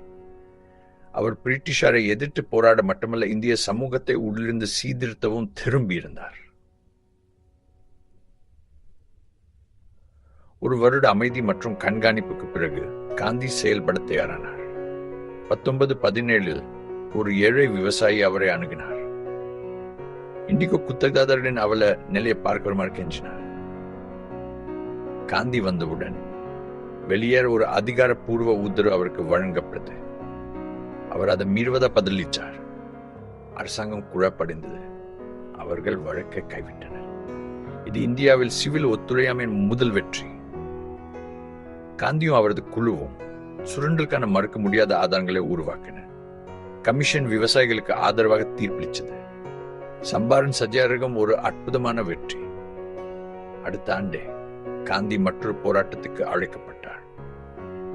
அவர் பிரிட்டிஷாரை எதிர்த்து போராட மட்டுமல்ல, இந்திய சமூகத்தை உள்ளிருந்து சீர்திருத்தவும் திரும்பியிருந்தார். ஒரு வருட அமைதி மற்றும் கண்காணிப்புக்கு பிறகு காந்தி செயல்பட தயாரானார். 1917 ஒரு ஏழை விவசாயி அவரை அணுகினார். இண்டிகோ குத்தகதாரரின் அவளை நிலையை பார்க்கிறமாறு கெஞ்சினார். காந்தி வந்தவுடன் வெளியேற ஒரு அதிகாரப்பூர்வ உத்தரவு அவருக்கு வழங்கப்பட்டது. அவர் அதை மீறுவதா பதிலளித்தார். அரசாங்கம் குழப்படைந்தது. அவர்கள் வழக்கை கைவிட்டனர். இது இந்தியாவில் சிவில் ஒத்துழையாமையின் முதல் வெற்றி. காந்தியும் அவரது குழுவும் சுரண்டலுக்கான மறுக்க முடியாத ஆதாரங்களை உருவாக்கின. கமிஷன் விவசாயிகளுக்கு ஆதரவாக தீர்ப்பளித்தது. சம்பாரன் சத்தியாகிரகம் ஒரு அற்புதமான வெற்றி. அடுத்த ஆண்டே காந்தி மற்றொரு போராட்டத்துக்கு அழைக்கப்பட்டார்.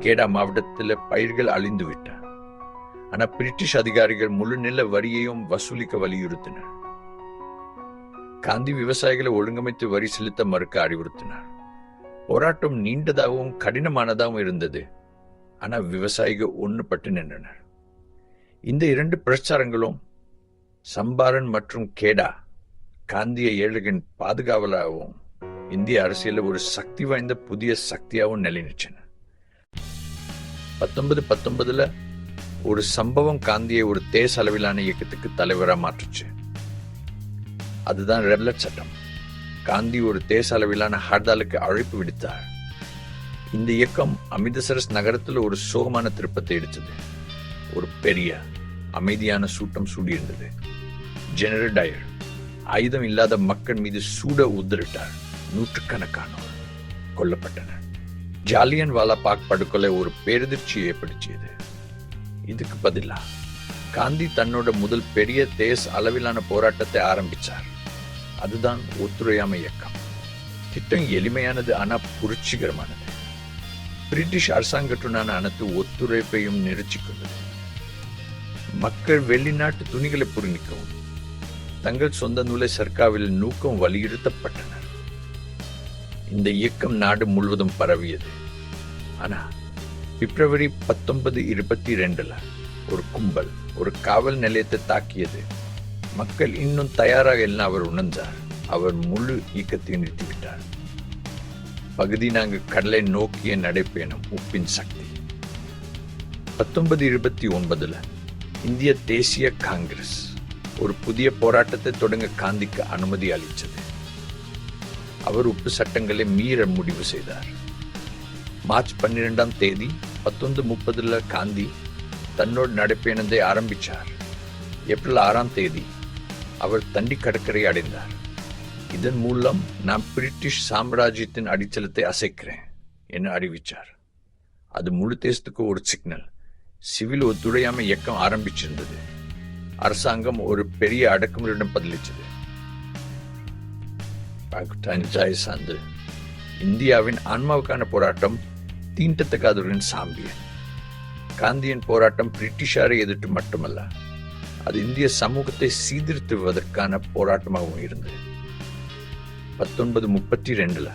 கேடா மாவட்டத்தில் பயிர்கள் அழிந்து விட்டார். ஆனால் பிரிட்டிஷ் அதிகாரிகள் முழு நில வரியையும் வசூலிக்க வலியுறுத்தினர். காந்தி விவசாயிகளை ஒழுங்கமைத்து வரி செலுத்த மறுக்க அறிவுறுத்தினார். போராட்டம் நீண்டதாகவும் கடினமானதாகவும் இருந்தது. ஆனால் விவசாயிகள் ஒன்றுபட்டு நின்றனர். இந்த 2 பிரச்சாரங்களும் சம்பாரன் மற்றும் கேடா காந்திய ஏழைகளின் பாதுகாவலாகவும் இந்திய அரசியலில் ஒரு சக்தி வாய்ந்த புதிய சக்தியாகவும் நிலைநிற்றன. 1919 ஒரு சம்பவம் காந்தியை ஒரு தேச அளவிலான இயக்கத்துக்கு தலைவராக மாற்றுச்சு. அதுதான் ரெப்லட் சட்டம். காந்தி ஒரு தேச அளவிலான ஹர்தாலுக்கு அழைப்பு விடுத்தார். இந்த இயக்கம் அமிர்தசரஸ் நகரத்தில் ஒரு சோகமான திருப்பத்தை எடுத்தது. ஒரு பெரிய அமைதியான சூட்டம் சூடியிருந்தது. ஜெனரல் டயர் ஆயுதம் இல்லாத மக்கள் மீது சூட உத்தரிட்டார். நூற்றுக்கணக்கானோர் கொல்லப்பட்டனர். ஜாலியன் வாலாபாக் படுகொலை ஒரு பேரதிர்ச்சியை ஏற்படுத்தியது. இதுக்கு பதிலா காந்தி தன்னோட முதல் பெரிய தேச அளவிலான போராட்டத்தை ஆரம்பிச்சார். அதுதான் ஒத்துழையாமை இயக்கம். திட்டம் எளிமையானது, ஆனா புரட்சிகரமானது. பிரிட்டிஷ் அரசாங்கத்துடனான அனைத்து ஒத்துழைப்பையும் நிறுத்திக்கொண்டது. மக்கள் வெளிநாட்டு துணிகளை புரிணிக்கவும் தங்கள் சொந்த நூலை சர்க்காவில் நூக்கம் வலியுறுத்தப்பட்டனர். இந்த இயக்கம் நாடு முழுவதும் பரவியது. ஆனா பிப்ரவரி 1922 ஒரு கும்பல் ஒரு காவல் நிலையத்தை தாக்கியது. மக்கள் இன்னும் தயாராக எல்லாம் அவர் உணர்ந்தார். அவர் முழு இயக்கத்தை நிறுத்திவிட்டார். பகுதி நாங்கள் கடலை நோக்கிய நடைபயணம் உப்பின் சக்தி. 1929 இந்திய தேசிய காங்கிரஸ் ஒரு புதிய போராட்டத்தை தொடங்க காந்திக்கு அனுமதி அளித்தது. அவர் உப்பு சட்டங்களை மீற முடிவு செய்தார். மார்ச் 12 1930 காந்தி தன்னோட நடைபயணத்தை ஆரம்பித்தார். ஏப்ரல் 6 அவர் தண்டி கடற்கரை அடைந்தார். இதன் மூலம் நான் பிரிட்டிஷ் சாம்ராஜ்யத்தின் அடித்தளத்தை அசைக்கிறேன் என அறிவித்தார். அது முழு தேசத்துக்கு ஒரு சிக்னல். சிவில் ஒத்துழையாமை இயக்கம் ஆரம்பிச்சிருந்தது. அரசாங்கம் ஒரு பெரிய அடக்குமுறையுடன் பதிலளிச்சது. சார்ந்து இந்தியாவின் ஆன்மாவுக்கான போராட்டம் தீண்டத்தக்காதவர்களின் சாம்பியன். காந்தியின் போராட்டம் பிரிட்டிஷாரை எதிர்த்து மட்டுமல்ல, அது இந்திய சமூகத்தை சீர்திருத்துவதற்கான போராட்டமாகவும் இருந்தது. 1932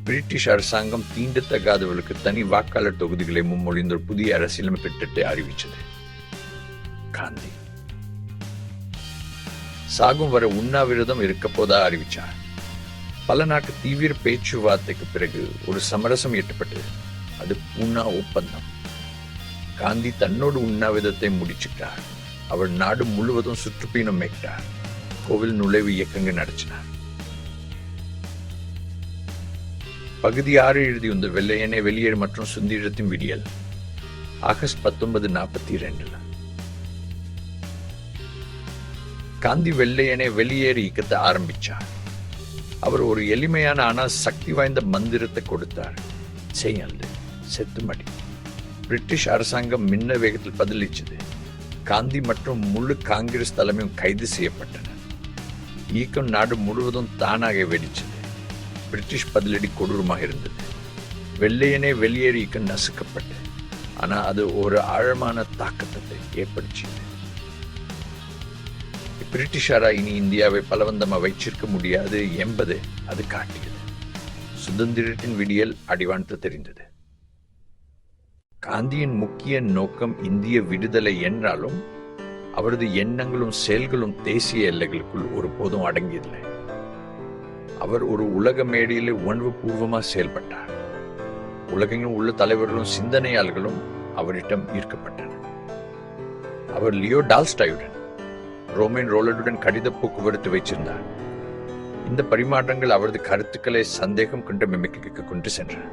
பிரிட்டிஷ் அரசாங்கம் தீண்டத்தகாதவர்களுக்கு தனி வாக்காளர் தொகுதிகளை முன்மொழிந்த ஒரு புதிய அரசியலமைப்பு திட்டத்தை அறிவித்தது. காந்தி சாகும் வரை உண்ணாவிரதம் இருக்க போதா அறிவித்தார். பல நாட்டு தீவிர பேச்சுவார்த்தைக்கு பிறகு ஒரு சமரசம் எட்டப்பட்டது. அது பூனா ஒப்பந்தம். காந்தி தன்னோடு உண்ணாவிரதத்தை முடிச்சுட்டார். அவர் நாடு முழுவதும் சுற்றுப்பயணம் மேற்றார். கோவில் நுழைவு இயக்கங்கள் நடத்தினார். பகுதி 6 எழுதி வந்த வெள்ளையனே வெளியேறு மற்றும் சுதந்திரத்தின் விடியல் ஆகஸ்ட் 1942 காந்தி வெள்ளையனே வெளியேறு இயக்கத்தை ஆரம்பிச்சார். அவர் ஒரு எளிமையான ஆனால் சக்தி வாய்ந்த மந்திரத்தை கொடுத்தார். செய்யல்து செத்துமடி. பிரிட்டிஷ் அரசாங்கம் மின்ன வேகத்தில் பதிலளிச்சது. காந்தி மற்றும் முழு காங்கிரஸ் தலைமையும் கைது செய்யப்பட்டனர். இயக்கம் நாடு முழுவதும் தானாக வெடிச்சது. பிரிட்டிஷ் பதிலடி கொடூரமாக இருந்தது. வெள்ளையனே வெளியேறு இயக்கம் நசுக்கப்பட்டு, ஆனால் அது ஒரு ஆழமான தாக்கத்தை ஏற்படுத்தியது. பிரிட்டிஷாரா இனி இந்தியாவை பலவந்தமா வைச்சிருக்க முடியாது என்பது அது காட்டியது. சுதந்திரத்தின் விடியல் அடிவானத்து தெரிந்தது. காந்தியின் முக்கிய நோக்கம் இந்திய விடுதலை என்றாலும் அவரது எண்ணங்களும் செயல்களும் தேசிய எல்லைகளுக்குள் ஒருபோதும் அடங்கியதில்லை. அவர் ஒரு உலக மேடையில் உணர்வு பூர்வமாக செயல்பட்டார். உலகெங்கிலும் உள்ள தலைவர்களும் சிந்தனையாளர்களும் அவரிடம் ஈர்க்கப்பட்டனர். அவர் லியோ டால்ஸ்டாயுடன் ரோமன் ரோலண்டுடன் கடித போக்குவரத்து வைச்சிருந்தார். இந்த பரிமாற்றங்கள் அவரது கருத்துக்களை சந்தேகம் கொண்ட மெமிக்கு கொண்டு சென்றன.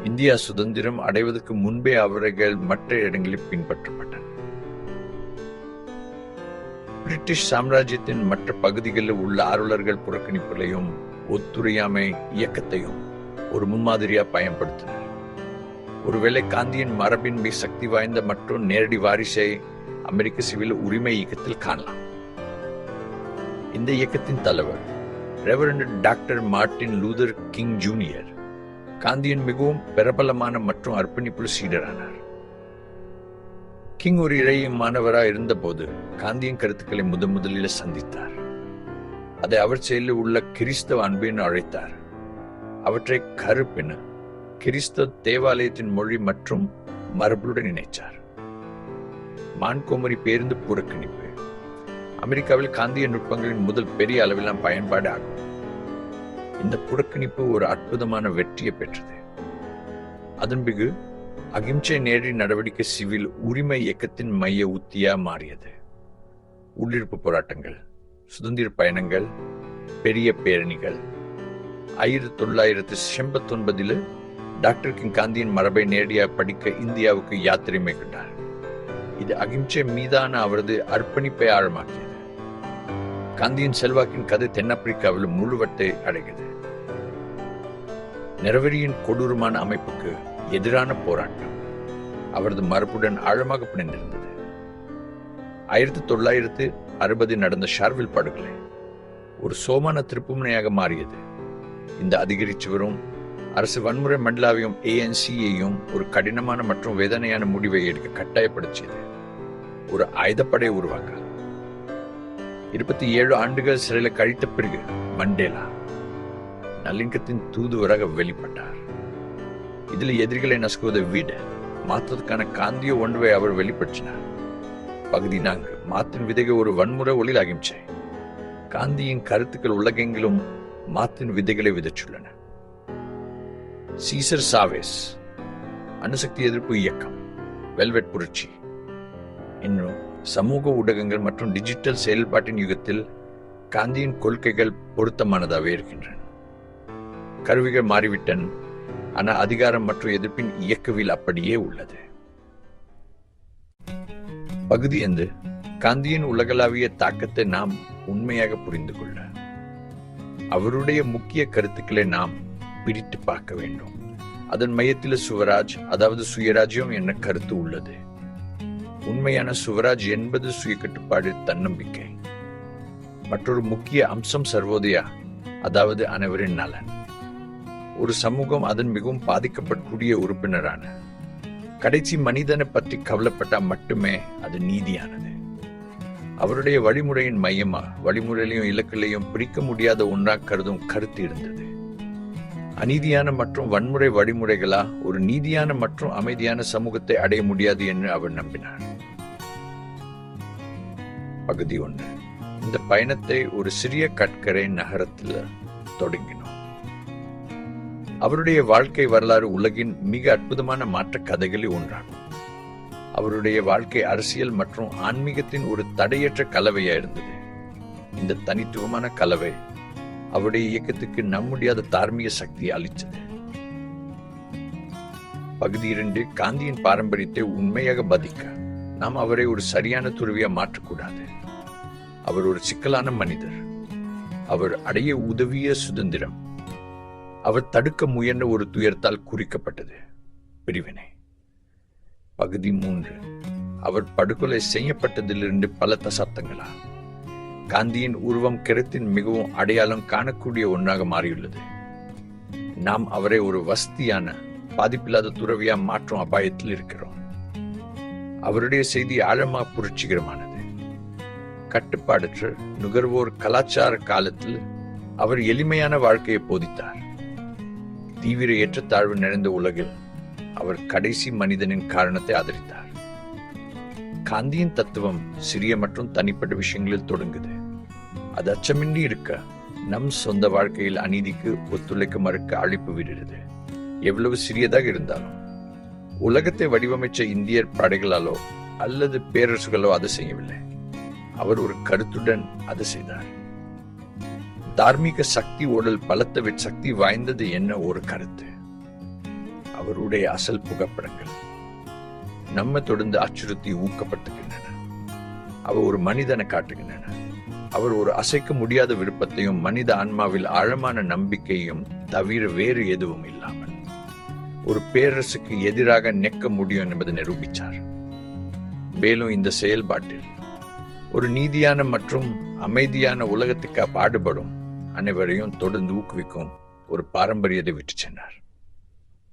இந்தியா சுதந்திரம் அடைவதற்கு முன்பே அவர்கள் மற்ற இடங்களில் பின்பற்றப்பட்டனர். பிரிட்டிஷ் சாம்ராஜ்யத்தின் மற்ற பகுதிகளில் உள்ள ஆர்வலர்கள் புறக்கணிப்புகளையும் ஒத்துழையாமை இயக்கத்தையும் ஒரு முன்மாதிரியா பயன்படுத்தினர். ஒருவேளை காந்தியின் மரபின் மிக சக்தி வாய்ந்த மற்றும் நேரடி வாரிசை அமெரிக்க சிவில் உரிமை இயக்கத்தில் காணலாம். இந்த இயக்கத்தின் தலைவர் reverend doctor Martin Luther king junior காந்தியின் மிகவும் பிரபலமான மற்றும் அர்ப்பணிப்புள்ள சீடரானார். கிங் ஒரு இளைய மாணவராக இருந்தபோது காந்தியின் கருத்துக்களை முதலில் சந்தித்தார். அதை அவர் செயலில் உள்ள கிறிஸ்தவ அன்பென அழைத்தார். அவற்றை கருப்பென கிறிஸ்தவ தேவாலயத்தின் மொழி மற்றும் மரபுடன் இணைச்சார். மான்கோமரி பேருந்து புறக்கணிப்பு அமெரிக்காவில் காந்திய நுட்பங்களின் முதல் பெரிய அளவிலான பயன்பாடு ஆகும். இந்த புறக்கணிப்பு ஒரு அற்புதமான வெற்றியை பெற்றது. அதன் பிறகு அகிம்சை நேரடி நடவடிக்கை சிவில் உரிமை இயக்கத்தின் மைய உத்தியா மாறியது. உள்ளிருப்பு போராட்டங்கள், சுதந்திர பயணங்கள், பெரிய பேரணிகள். 1989 டாக்டர் கிங் காந்தியின் மரபை நேரடியாக படிக்க இந்தியாவுக்கு யாத்திரை மேற்கொண்டார். இது அகிம்சை மீதான அவரது அர்ப்பணிப்பை ஆழமாக்கியது. காந்தியின் செல்வாக்கின் கதை தென்னாப்பிரிக்காவில் முழுவட்டை அடைகிறது. நிறவெறியின் கொடூரமான அமைப்புக்கு எதிரான போராட்டம் அவரது மரபுடன் ஆழமாக பிணைந்திருந்தது. 1960 நடந்த ஷார்வில் படுகொலை ஒரு சோமான திருப்புமுனையாக மாறியது. இந்த அதிகரித்து வரும் அரசு வன்முறை மண்டலாவையும் ANCயையும் ஒரு கடினமான மற்றும் வேதனையான முடிவை எடுக்க கட்டாயப்படுத்தியது. ஒரு ஆயுதப்படையை உருவாக்க 27 ஆண்டுகள் சிறையில் கழித்த பிறகு மண்டேலா நல்லிணக்கத்தின் தூதுவராக வெளிப்பட்டார். இதில் எதிரிகளை நசுக்குவதை விட மாற்றத்துக்கான காந்திய ஒன்றை அவர் வெளிப்படுத்தினார். பகுதி 4 மாத்தின் விதைகள் ஒரு வன்முறை ஒளிலாகிம்சை. காந்தியின் கருத்துக்கள் உலகெங்கிலும் மாத்தின் விதைகளை விதைச்சுள்ளன. சீசர் சாவேஸ் அணுசக்தி எதிர்ப்பு இயக்கம், வெல்வெட் புரட்சி, இன்னும் சமூக ஊடகங்கள் மற்றும் டிஜிட்டல் செயல்பாட்டின் யுகத்தில் காந்தியின் கொள்கைகள் பொருத்தமானதாகவே இருக்கின்றன. கருவிகள் மாறிவிட்டன, ஆனால் அதிகாரம் மற்றும் எதிர்ப்பின் இயக்கவில் அப்படியே உள்ளது. பகுதி 5 காந்தியின் உலகளாவிய தாக்கத்தை நாம் உண்மையாக புரிந்து கொள்ள அவருடைய முக்கிய கருத்துக்களை நாம் பிரித்து பார்க்க வேண்டும். அதன் மையத்தில் சுவராஜ், அதாவது சுயராஜ்யம் என்ற கருத்து உள்ளது. உண்மையான சுவராஜ் என்பது சுய கட்டுப்பாடு, தன்னம்பிக்கை. மற்றொரு முக்கிய அம்சம் சர்வோதயா, அதாவது அனைவரின் நலன். ஒரு சமூகம் அதன் மிகவும் பாதிக்கப்படக்கூடிய உறுப்பினரான கடைசி மனிதனை பற்றி கவலைப்பட்டால் மட்டுமே அது நீதியானது. அவருடைய வழிமுறையின் மையமா வழிமுறையிலையும் இலக்கிலையும் பிரிக்க முடியாத ஒன்றாக கருதும் கருத்து இருந்தது. அநீதியான மற்றும் வன்முறை வழிமுறைகளா ஒரு நீதியான மற்றும் அமைதியான சமூகத்தை அடைய முடியாது என்று அவர் நம்பினார். பகுதி 1 இந்த பயணத்தை ஒரு சிறிய கடற்கரை நகரத்தில் தொடங்கினோம். அவருடைய வாழ்க்கை வரலாறு உலகின் மிக அற்புதமான மாற்ற கதைகளில் ஒன்றாகும். அவருடைய வாழ்க்கை அரசியல் மற்றும் ஆன்மீகத்தின் ஒரு தடையற்ற கலவையா இருந்தது. இந்த தனித்துவமான கலவை அவருடைய இயக்கத்துக்கு நம்பமுடியாத தார்மீக சக்தியை அளித்தது. பகுதி 2 காந்தியின் பாரம்பரியத்தை உண்மையாக பாதிக்க நாம் அவரை ஒரு சரியான துறவியா மாற்றக்கூடாது. அவர் ஒரு சிக்கலான மனிதர். அவர் அடைய உதவிய சுதந்திரம் அவர் தடுக்க முயன்ற ஒரு துயரத்தால் குறிக்கப்பட்டது, பிரிவினை. பகுதி 3 அவர் படுகொலை செய்யப்பட்டதிலிருந்து பல தசாப்தங்களா காந்தியின் உருவம் கிரத்தின் மிகவும் அடையாளம் காணக்கூடிய ஒன்றாக மாறியுள்ளது. நாம் அவரை ஒரு வசதியான பாதிப்பில்லாத துறவியா மாற்றும் அபாயத்தில் இருக்கிறோம். அவருடைய செய்தி ஆழமாக புரட்சிகரமானது. கட்டுப்பாடற்ற நுகர்வோர் கலாச்சார காலத்தில் அவர் எளிமையான வாழ்க்கையை போதித்தார். தீவிர ஏற்றத்தாழ்வு நிறைந்த உலகில் அவர் கடைசி மனிதனின் காரணத்தை ஆதரித்தார். காந்தியின் தத்துவம் சிறிய மற்றும் தனிப்பட்ட விஷயங்களில் தொடங்குது. அது அச்சமின்றி இருக்க நம் சொந்த வாழ்க்கையில் அநீதிக்கு ஒத்துழைக்க மறுக்க அழைப்பு விடுகிறது, எவ்வளவு சிறியதாக இருந்தாலும். உலகத்தை வடிவமைச்ச இந்தியர் படைகளாலோ அல்லது பேரரசுகளோ அதை செய்யவில்லை. அவர் ஒரு கருத்துடன் அதை செய்தார். தார்மீக சக்தி ஓடல் பலத்த சக்தி வாய்ந்தது என்ன ஒரு கருத்து. அவருடைய அசல் புகைப்படங்கள் நம்ம தொடர்ந்து அச்சுறுத்தி ஊக்கப்படுத்துகின்றன. அவர் ஒரு மனிதனை காட்டுகின்றன. அவர் ஒரு அசைக்க முடியாத விருப்பத்தையும் மனித ஆன்மாவில் ஆழமான நம்பிக்கையும் தவிர வேறு எதுவும் இல்லாமல் ஒரு பேரரசுக்கு எதிராக நிற்க முடியும் என்பதை நிரூபித்தார். மேலும் இந்த செயல்பாட்டில் ஒரு நீதியான மற்றும் அமைதியான உலகத்துக்கு பாடுபடும் அனைவரையும் தொடர்ந்து ஊக்குவிக்கும் ஒரு பாரம்பரியத்தை விட்டு சென்றார்.